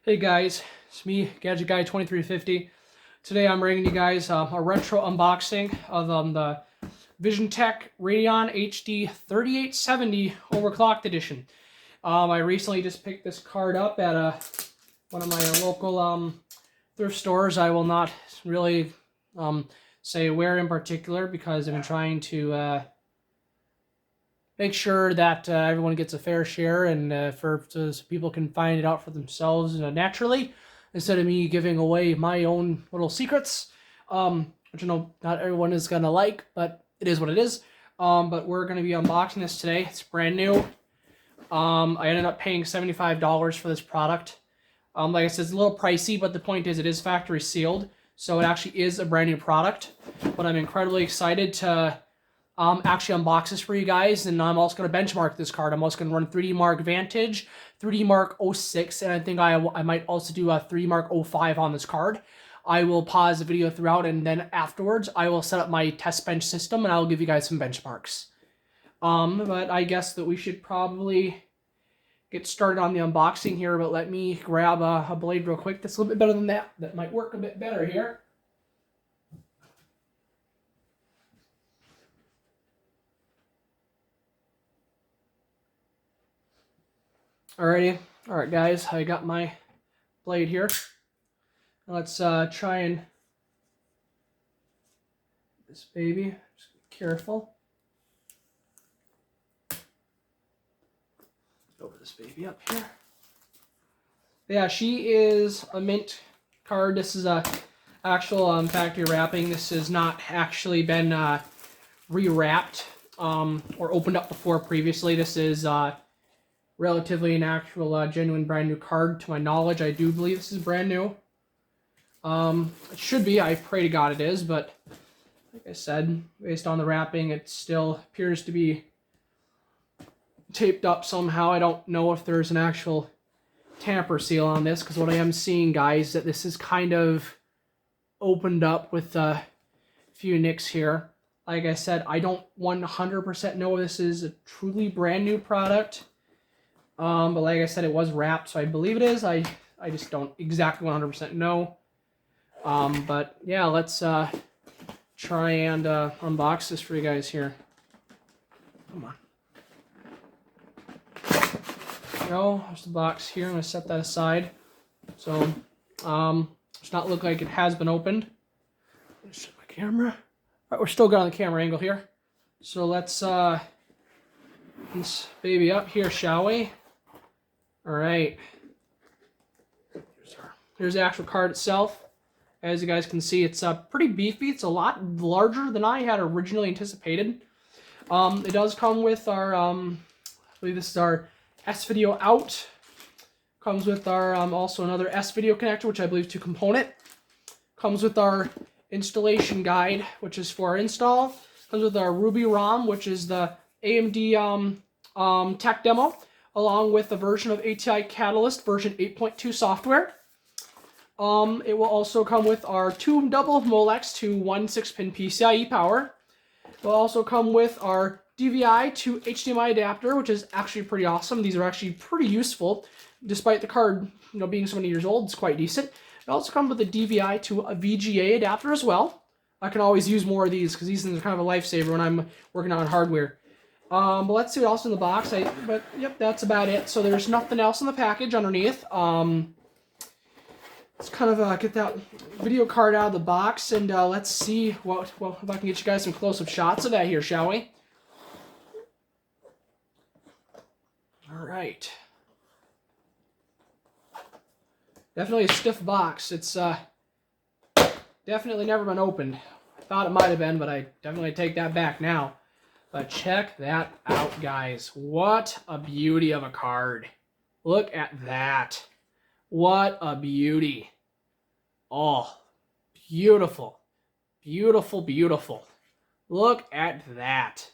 Hey guys, it's me, Gadget Guy 2350. Today I'm bringing you guys a retro unboxing of the VisionTek Radeon HD 3870 Overclocked Edition. I recently just picked this card up at one of my local thrift stores. I will not really say where in particular because I've been trying to make sure that everyone gets a fair share and so people can find it out for themselves naturally, instead of me giving away my own little secrets, which I know not everyone is going to like, but it is what it is. But we're going to be unboxing this today. It's brand new. I ended up paying $75 for this product. Like I said, it's a little pricey, but the point is it is factory sealed, so it actually is a brand new product. But I'm incredibly excited to actually unbox this for you guys, and I'm also going to benchmark this card. I'm also going to run 3D Mark Vantage, 3D Mark 06, and I think I might also do a 3D Mark 05 on this card. I will pause the video throughout, and then afterwards I will set up my test bench system and I'll give you guys some benchmarks. But I guess that we should probably get started on the unboxing here, but let me grab a blade real quick that's a little bit better than that. That might work a bit better here. Alrighty, alright guys, I got my blade here. Let's try and this baby. Just be careful. Over this baby up here. Yeah, she is a mint card. This is a actual factory wrapping. This has not actually been rewrapped or opened up before previously. This is relatively an actual genuine brand new card to my knowledge. I do believe this is brand new. It should be. I pray to God it is, but like I said, based on the wrapping, it still appears to be taped up somehow. I don't know if there's an actual tamper seal on this, because what I am seeing, guys, that this is kind of opened up with a few nicks here. Like I said, I don't 100% know if this is a truly brand new product. But like I said, it was wrapped, so I believe it is. I just don't exactly 100% know. But yeah, let's try and unbox this for you guys here. Come on. There we go. There's the box here. I'm going to set that aside. So, does not look like it has been opened. Let's set my camera. All right, we're still good on the camera angle here. So let's this baby up here, shall we? All right. Here's the actual card itself. As you guys can see, it's pretty beefy. It's a lot larger than I had originally anticipated. It does come with our, I believe this is our S-Video out. Comes with our also another S-Video connector, which I believe is 2-component. Comes with our installation guide, which is for our install. Comes with our Ruby ROM, which is the AMD tech demo, along with a version of ATI Catalyst version 8.2 software. It will also come with our 2 double Molex to 1 6-pin PCIe power. It will also come with our DVI to HDMI adapter, which is actually pretty awesome. These are actually pretty useful, despite the card being so many years old. It's quite decent. It also comes with a DVI to a VGA adapter as well. I can always use more of these because these things are kind of a lifesaver when I'm working on hardware. But let's see what else in the box. But yep, that's about it. So there's nothing else in the package underneath. Let's kind of get that video card out of the box, and let's see if I can get you guys some close-up shots of that here, shall we? All right. Definitely a stiff box. It's definitely never been opened. I thought it might have been, but I definitely take that back now. But check that out, guys. What a beauty of a card. Look at that. What a beauty. Oh, beautiful. Beautiful, beautiful. Look at that.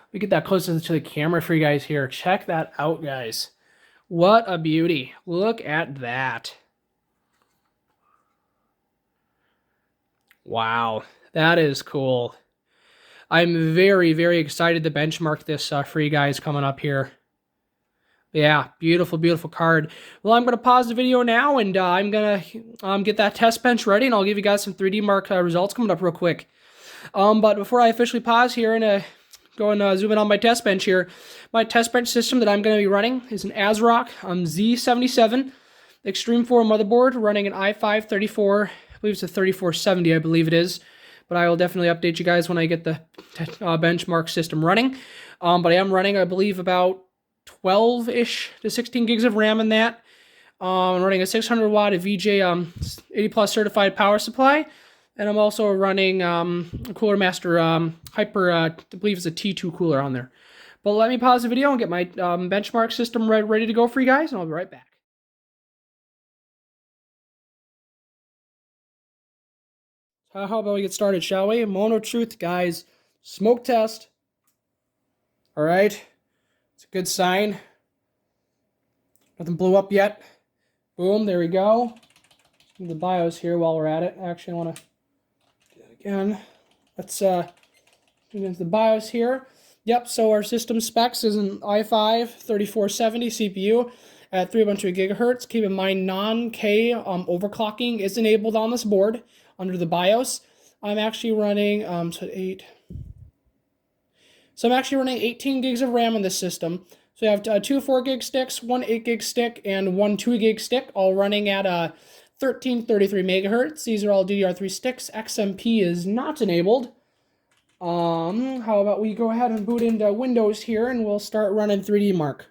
Let me get that closer to the camera for you guys here. Check that out, guys. What a beauty. Look at that. Wow, that is cool. I'm very, very excited to benchmark this for you guys coming up here. Yeah, beautiful, beautiful card. Well, I'm going to pause the video now, and I'm going to get that test bench ready, and I'll give you guys some 3D Mark results coming up real quick. But before I officially pause here and go and zoom in on my test bench here, my test bench system that I'm going to be running is an ASRock Z77 Extreme 4 motherboard running an i5-34, I believe it's a 3470, I believe it is. But I will definitely update you guys when I get the benchmark system running. But I am running, I believe, about 12-ish to 16 gigs of RAM in that. I'm running a 600 watt VJ 80 plus certified power supply. And I'm also running a CoolerMaster Hyper, I believe it's a T2 cooler on there. But let me pause the video and get my benchmark system ready to go for you guys, and I'll be right back. How about we get started, shall we? Mono truth, guys. Smoke test. All right. It's a good sign. Nothing blew up yet. Boom, there we go. The BIOS here while we're at it. Actually, I want to do that again. Let's get into the BIOS here. Yep, so our system specs is an i5-3470 CPU at 3.2 gigahertz. Keep in mind, non-K overclocking is enabled on this board under the BIOS. I'm actually running I'm actually running 18 gigs of RAM in this system. So you have two 4 gig sticks, one 8 gig stick, and one 2 gig stick, all running at 1333 megahertz. These are all DDR3 sticks. XMP is not enabled. How about we go ahead and boot into Windows here, and we'll start running 3D Mark.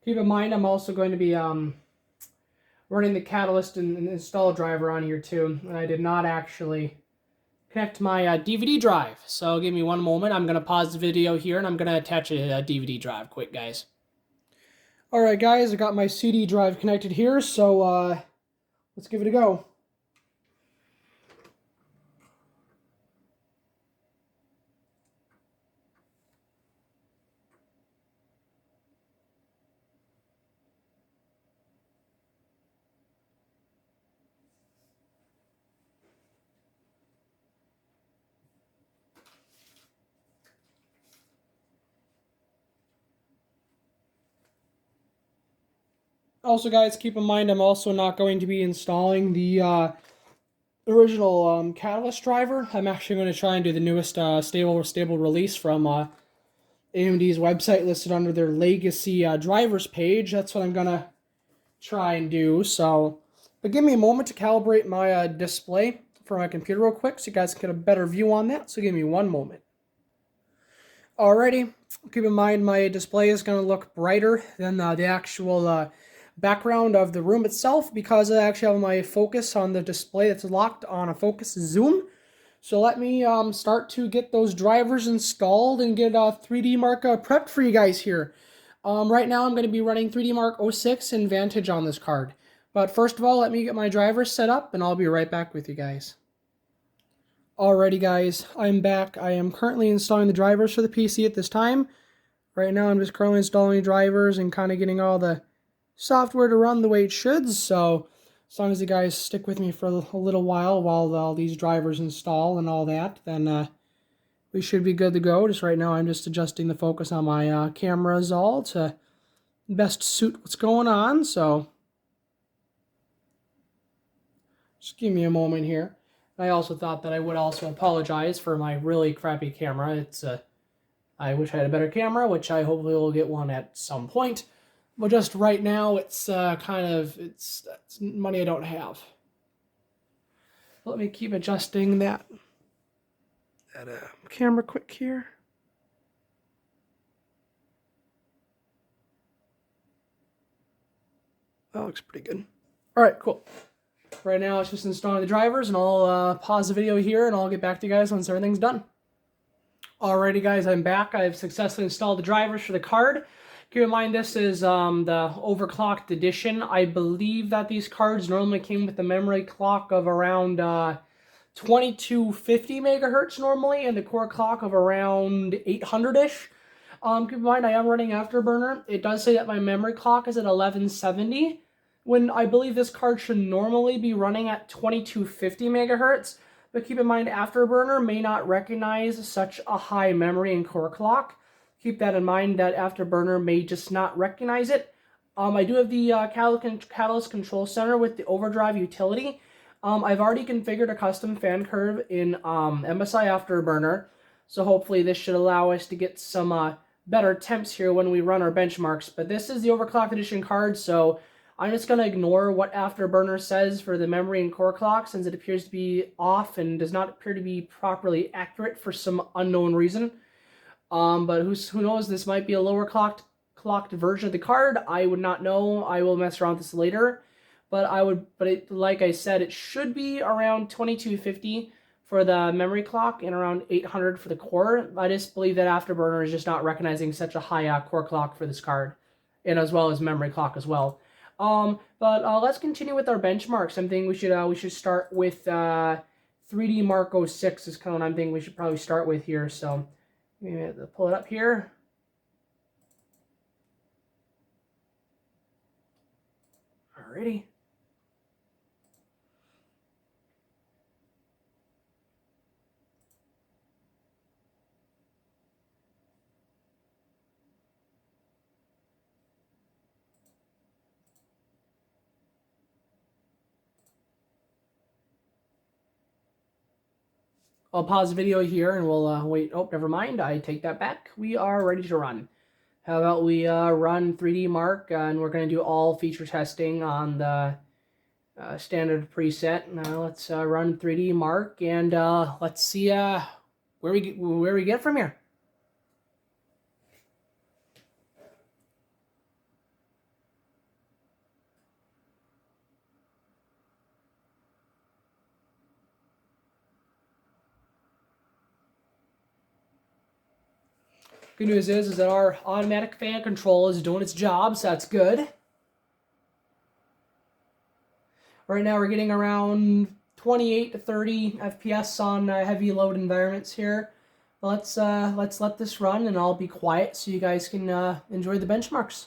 Keep in mind, I'm also going to be running the Catalyst and install driver on here too, and I did not actually connect my DVD drive. So give me one moment. I'm going to pause the video here, and I'm going to attach a DVD drive quick, guys. All right, guys, I got my CD drive connected here, so let's give it a go. Also, guys, keep in mind I'm also not going to be installing the original Catalyst driver. I'm actually going to try and do the newest stable release from AMD's website listed under their Legacy drivers page. That's what I'm going to try and do. So, but give me a moment to calibrate my display for my computer real quick so you guys can get a better view on that. So give me one moment. Alrighty, keep in mind my display is going to look brighter than the actual background of the room itself because I actually have my focus on the display that's locked on a focus zoom. So let me start to get those drivers installed and get 3D Mark prepped for you guys here. Right now I'm going to be running 3D Mark 06 and Vantage on this card. But first of all, let me get my drivers set up and I'll be right back with you guys. Alrighty guys, I'm back. I am currently installing the drivers for the PC at this time. Right now I'm just currently installing drivers and kind of getting all the software to run the way it should. So as long as you guys stick with me for a little while all these drivers install and all that, then we should be good to go. Just right now I'm just adjusting the focus on my cameras all to best suit what's going on. So just give me a moment here. I also thought that I would also apologize for my really crappy camera. I wish I had a better camera, which I hopefully will get one at some point. But just right now, it's it's money I don't have. Let me keep adjusting that camera quick here. That looks pretty good. All right, cool. Right now, it's just installing the drivers, and I'll pause the video here, and I'll get back to you guys once everything's done. Alrighty, guys, I'm back. I've successfully installed the drivers for the card. Keep in mind, this is the overclocked edition. I believe that these cards normally came with a memory clock of around 2250 megahertz normally, and the core clock of around 800-ish. Keep in mind, I am running Afterburner. It does say that my memory clock is at 1170. when I believe this card should normally be running at 2250 megahertz. But keep in mind, Afterburner may not recognize such a high memory and core clock. Keep that in mind, that Afterburner may just not recognize it. I do have the Catalyst Control Center with the overdrive utility. I've already configured a custom fan curve in MSI Afterburner, so hopefully this should allow us to get some better temps here when we run our benchmarks. But this is the overclocked edition card, so I'm just going to ignore what Afterburner says for the memory and core clock, since it appears to be off and does not appear to be properly accurate for some unknown reason. But who knows, this might be a lower clocked version of the card. I would not know. I will mess around with this later. But like I said, it should be around 2250 for the memory clock and around 800 for the core. I just believe that Afterburner is just not recognizing such a high core clock for this card, and as well as memory clock as well. But let's continue with our benchmarks. I'm thinking we should start with 3D Mark 06 is kind of what I'm thinking we should probably start with here. So maybe pull it up here. Alrighty. I'll pause the video here and we'll wait. Oh, never mind. I take that back. We are ready to run. How about we run 3D Mark, and we're going to do all feature testing on the standard preset. Now let's run 3D Mark, and let's see where we get from here. Good news is that our automatic fan control is doing its job, so that's good. Right now we're getting around 28 to 30 FPS on heavy load environments here. Let's let this run, and I'll be quiet so you guys can enjoy the benchmarks.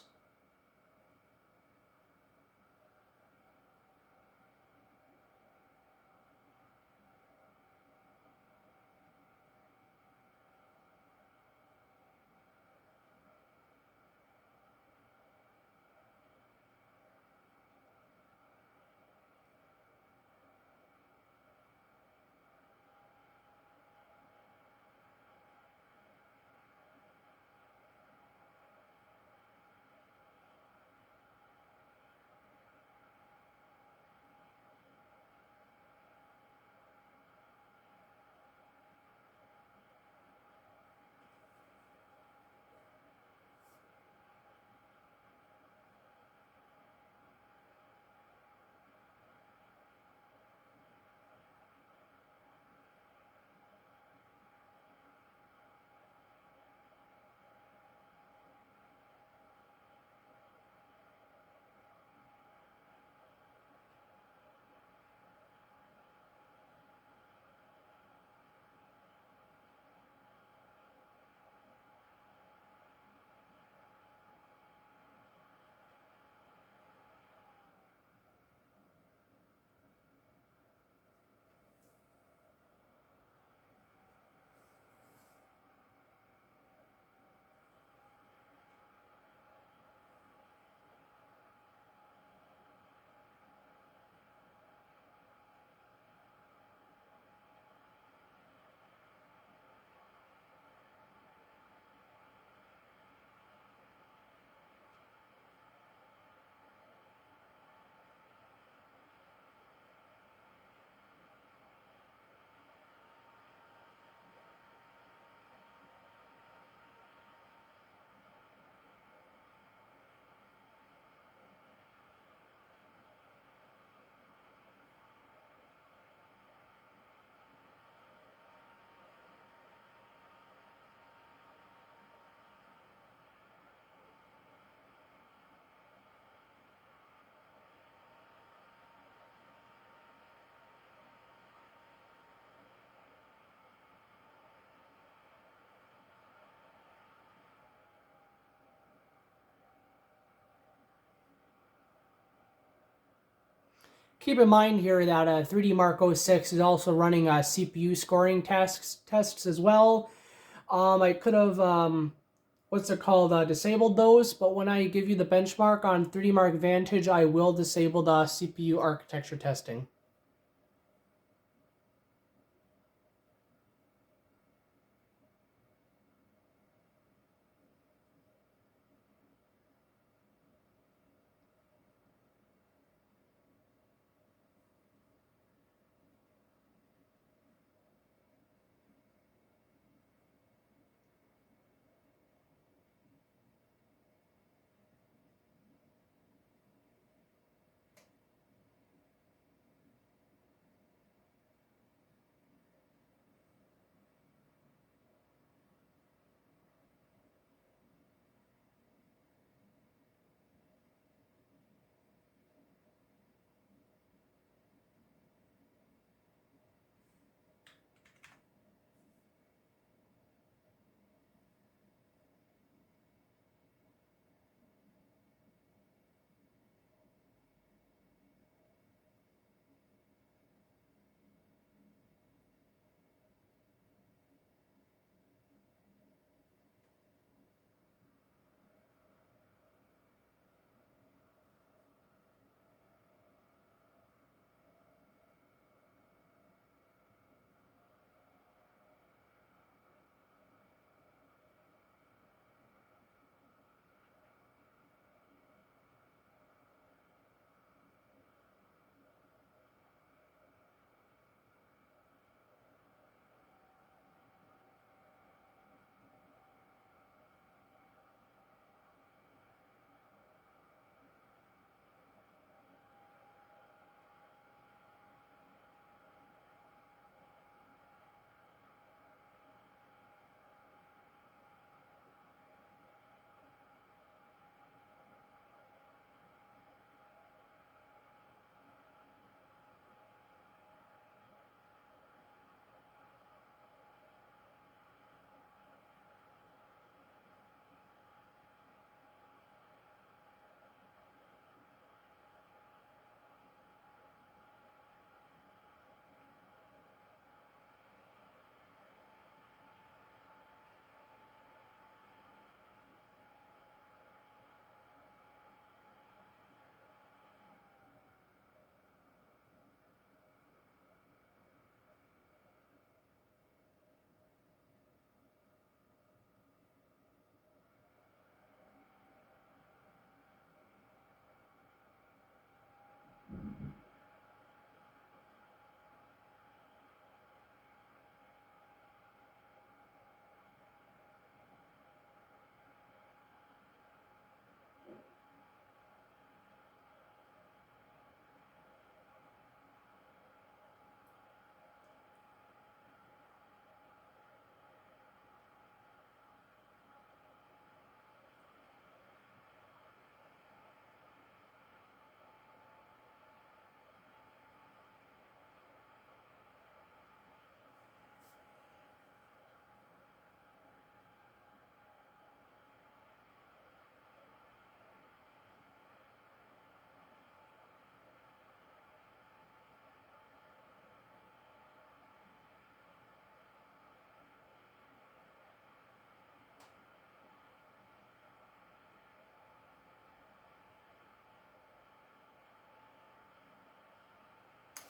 Keep in mind here that 3D Mark 06 is also running CPU scoring tests as well. I could have, disabled those, but when I give you the benchmark on 3D Mark Vantage, I will disable the CPU architecture testing.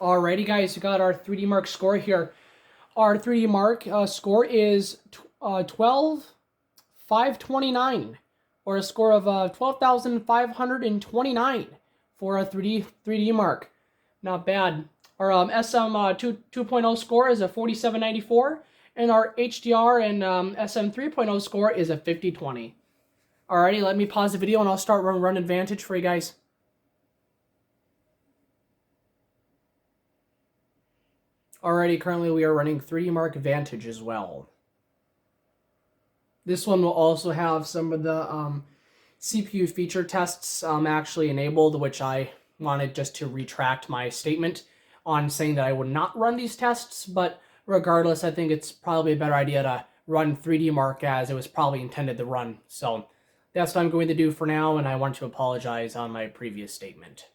Alrighty, guys, we got our 3D Mark score here. Our 3D Mark score is 12,529, or a score of 12,529 for a 3D Mark. Not bad. Our SM 2.0 score is a 4794, and our HDR and SM 3.0 score is a 5020. Alrighty, let me pause the video and I'll start running Vantage for you guys. Alrighty, currently we are running 3D Mark Vantage as well. This one will also have some of the CPU feature tests actually enabled, which I wanted just to retract my statement on saying that I would not run these tests, but regardless, I think it's probably a better idea to run 3D Mark as it was probably intended to run. So that's what I'm going to do for now, and I want to apologize on my previous statement.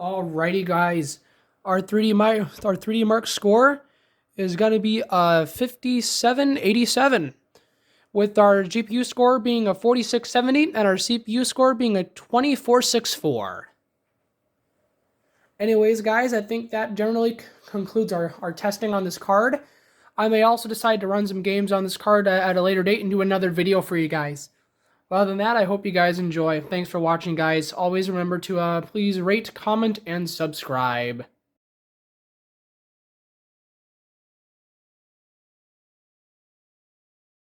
Alrighty, guys. Our 3D Mark score is going to be a 5787, with our GPU score being a 4670 and our CPU score being a 2464. Anyways, guys, I think that generally concludes our testing on this card. I may also decide to run some games on this card at a later date and do another video for you guys. Other than that, I hope you guys enjoy. Thanks for watching, guys. Always remember to please rate, comment, and subscribe.